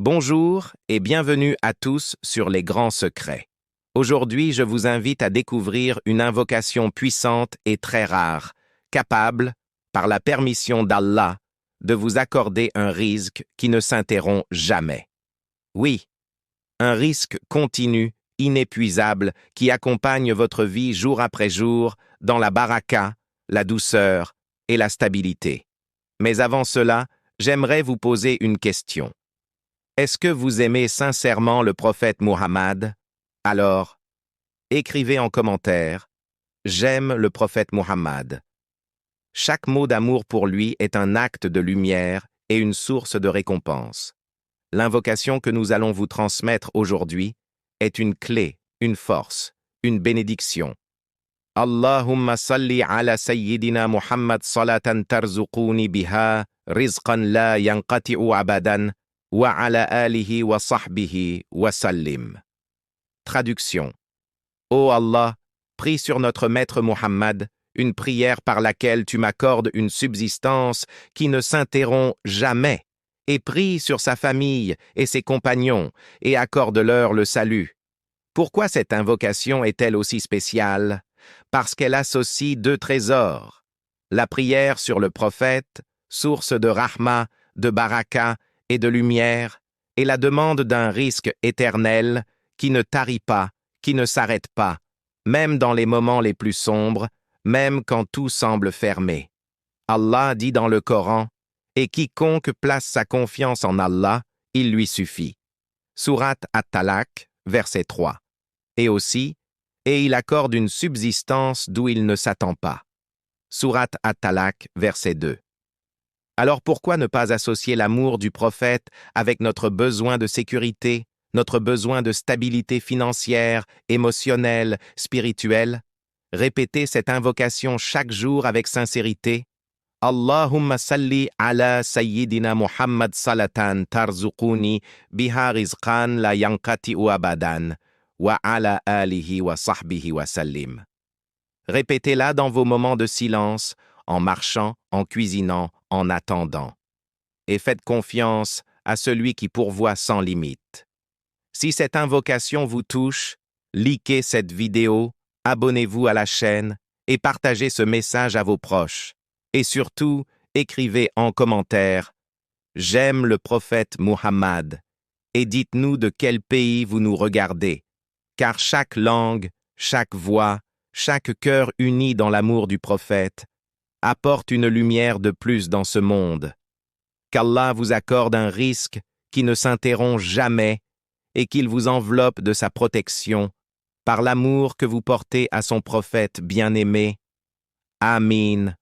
Bonjour et bienvenue à tous sur les grands secrets. Aujourd'hui, je vous invite à découvrir une invocation puissante et très rare, capable, par la permission d'Allah, de vous accorder un risque qui ne s'interrompt jamais. Oui, un risque continu, inépuisable, qui accompagne votre vie jour après jour dans la baraka, la douceur et la stabilité. Mais avant cela, j'aimerais vous poser une question. Est-ce que vous aimez sincèrement le prophète Muhammad? Alors, écrivez en commentaire « J'aime le prophète Muhammad ». Chaque mot d'amour pour lui est un acte de lumière et une source de récompense. L'invocation que nous allons vous transmettre aujourd'hui est une clé, une force, une bénédiction. Allahumma salli ala sayyidina Muhammad salatan tarzuquni biha rizqan la yanqati'u abadan wa ala alihi wa sahbihi wa sallim. Traduction. Ô Allah, prie sur notre maître Muhammad, une prière par laquelle tu m'accordes une subsistance qui ne s'interrompt jamais, et prie sur sa famille et ses compagnons, et accorde-leur le salut. Pourquoi cette invocation est-elle aussi spéciale? Parce qu'elle associe deux trésors. La prière sur le prophète, source de rahma, de baraka et de lumière, et la demande d'un risque éternel qui ne tarit pas, qui ne s'arrête pas, même dans les moments les plus sombres, même quand tout semble fermé. Allah dit dans le Coran, « Et quiconque place sa confiance en Allah, il lui suffit. » Sourate At-Talaq, verset 3. Et aussi, « Et il accorde une subsistance d'où il ne s'attend pas. » Sourate At-Talaq, verset 2. Alors pourquoi ne pas associer l'amour du prophète avec notre besoin de sécurité, notre besoin de stabilité financière, émotionnelle, spirituelle? Répétez cette invocation chaque jour avec sincérité. Allahumma salli ala sayyidina Muhammad salatan tarzuquni biha rizqan la yanqati'u abadan wa ala alihi wa sahbihi wa sallim. Répétez-la dans vos moments de silence, en marchant, en cuisinant, en attendant. Et faites confiance à celui qui pourvoit sans limite. Si cette invocation vous touche, likez cette vidéo, abonnez-vous à la chaîne et partagez ce message à vos proches. Et surtout, écrivez en commentaire « J'aime le prophète Muhammad » et dites-nous de quel pays vous nous regardez, car chaque langue, chaque voix, chaque cœur uni dans l'amour du prophète apporte une lumière de plus dans ce monde. Qu'Allah vous accorde un risque qui ne s'interrompt jamais et qu'il vous enveloppe de sa protection par l'amour que vous portez à son prophète bien-aimé. Amin.